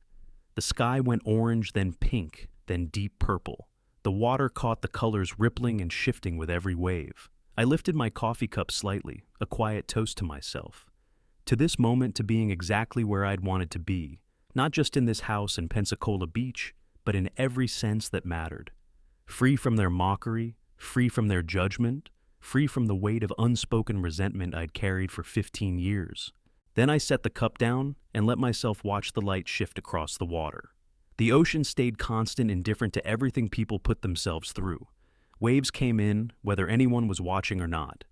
The sky went orange, then pink, then deep purple. The water caught the colors rippling and shifting with every wave. I lifted my coffee cup slightly, a quiet toast to myself. To this moment, to being exactly where I'd wanted to be, not just in this house in Pensacola Beach, but in every sense that mattered. Free from their mockery, free from their judgment, free from the weight of unspoken resentment I'd carried for 15 years. Then I set the cup down and let myself watch the light shift across the water. The ocean stayed constant, indifferent to everything people put themselves through. Waves came in, whether anyone was watching or not.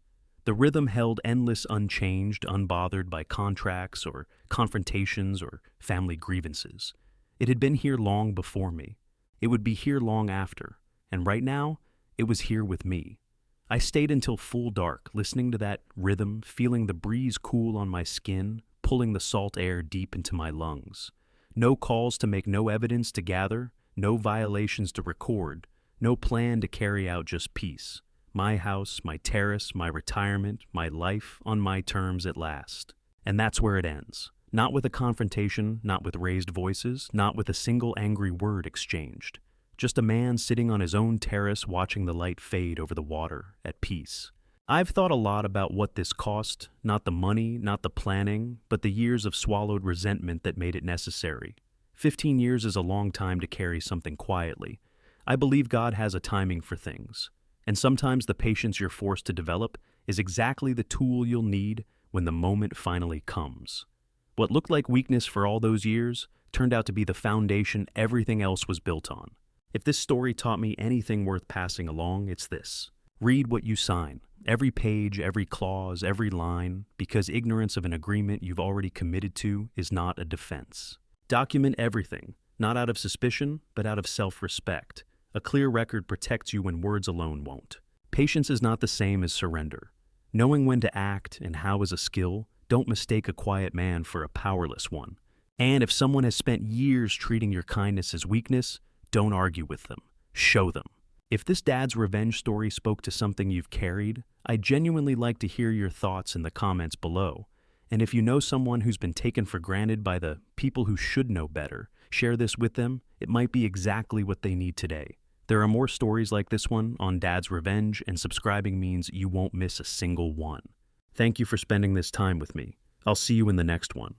The rhythm held endless, unchanged, unbothered by contracts or confrontations or family grievances. It had been here long before me. It would be here long after. And right now, it was here with me. I stayed until full dark, listening to that rhythm, feeling the breeze cool on my skin, pulling the salt air deep into my lungs. No calls to make, no evidence to gather, no violations to record, no plan to carry out, just peace. My house, my terrace, my retirement, my life on my terms at last. And that's where it ends. Not with a confrontation, not with raised voices, not with a single angry word exchanged. Just a man sitting on his own terrace watching the light fade over the water, at peace. I've thought a lot about what this cost, not the money, not the planning, but the years of swallowed resentment that made it necessary. 15 years is a long time to carry something quietly. I believe God has a timing for things. And sometimes the patience you're forced to develop is exactly the tool you'll need when the moment finally comes. What looked like weakness for all those years turned out to be the foundation everything else was built on. If this story taught me anything worth passing along, it's this. Read what you sign. Every page, every clause, every line, because ignorance of an agreement you've already committed to is not a defense. Document everything, not out of suspicion, but out of self-respect. A clear record protects you when words alone won't. Patience is not the same as surrender. Knowing when to act and how is a skill. Don't mistake a quiet man for a powerless one. And if someone has spent years treating your kindness as weakness, don't argue with them. Show them. If this dad's revenge story spoke to something you've carried, I'd genuinely like to hear your thoughts in the comments below. And if you know someone who's been taken for granted by the people who should know better, share this with them. It might be exactly what they need today. There are more stories like this one on Dad's Revenge, and subscribing means you won't miss a single one. Thank you for spending this time with me. I'll see you in the next one.